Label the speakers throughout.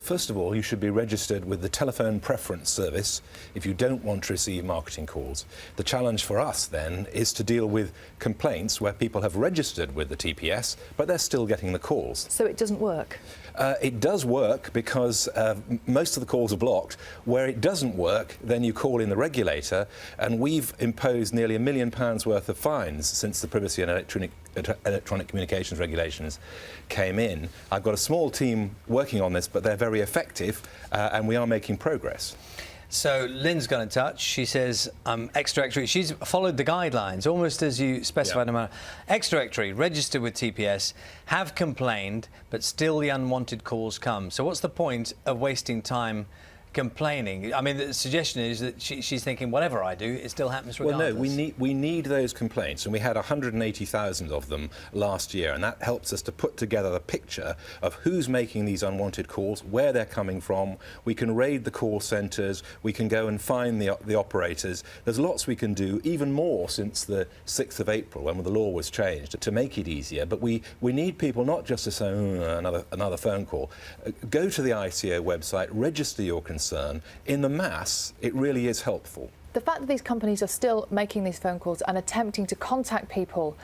Speaker 1: First of all, you should be registered with the telephone preference service if you don't want to receive marketing calls. The challenge for us then is to deal with complaints where people have registered with the TPS, but they're still getting the calls.
Speaker 2: So it doesn't work?
Speaker 1: It does work because most of the calls are blocked. Where it doesn't work, then you call in the regulator, and we've imposed nearly £1 million worth of fines since the privacy and electronic communications regulations came in. I've got a small team working on this, but they're very effective, and we are making progress.
Speaker 3: So Lynn's got in touch. She says, ex-directory. She's followed the guidelines, almost as you specified. Yeah. Ex-directory, registered with TPS, have complained, but still the unwanted calls come. So what's the point of wasting time complaining? I mean, the suggestion is that she's thinking, whatever I do, it still happens regardless.
Speaker 1: Well, no, we need those complaints, and we had 180,000 of them last year, and that helps us to put together a picture of who's making these unwanted calls, where they're coming from. We can raid the call centres, we can go and find the operators. There's lots we can do, even more since the 6th of April, when the law was changed, to make it easier. But we need people not just to say, another phone call. Go to the ICO website, register your concern. In the mass, it really is helpful.
Speaker 2: The fact that these companies are still making these phone calls and attempting to contact people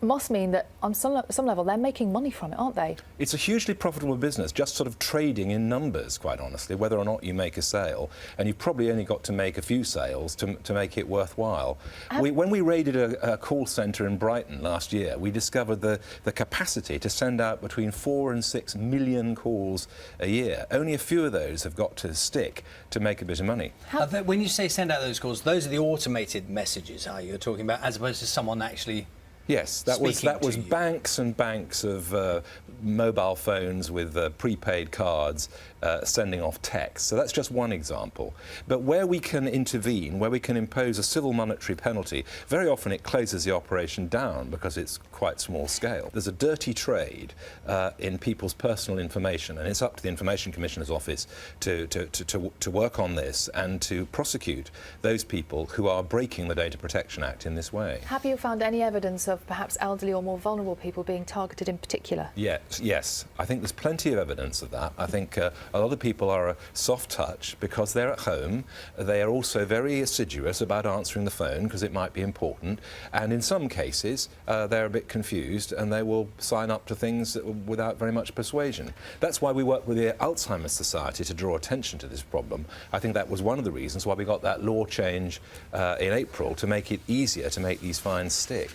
Speaker 2: must mean that on some level they're making money from it, aren't they? It's
Speaker 1: a hugely profitable business, just sort of trading in numbers, quite honestly, whether or not you make a sale. And you've probably only got to make a few sales to make it worthwhile. When we raided a call centre in Brighton last year, we discovered the capacity to send out between 4 and 6 million calls a year. Only a few of those have got to stick to make a bit of money.
Speaker 3: When you say send out those calls, those are the automated messages, are you, you're talking about, as opposed to someone actually...
Speaker 1: Yes, that was banks and banks of mobile phones with prepaid cards sending off text. So that's just one example. But where we can intervene, where we can impose a civil monetary penalty, very often it closes the operation down because it's quite small scale. There's a dirty trade in people's personal information, and it's up to the Information Commissioner's Office to work on this and to prosecute those people who are breaking the Data Protection Act in this way.
Speaker 2: Have you found any evidence of perhaps elderly or more vulnerable people being targeted in particular?
Speaker 1: Yes. I think there's plenty of evidence of that. I think a lot of people are a soft touch because they're at home. They are also very assiduous about answering the phone because it might be important. And in some cases, they're a bit confused and they will sign up to things without very much persuasion. That's why we work with the Alzheimer's Society to draw attention to this problem. I think that was one of the reasons why we got that law change in April, to make it easier to make these fines stick.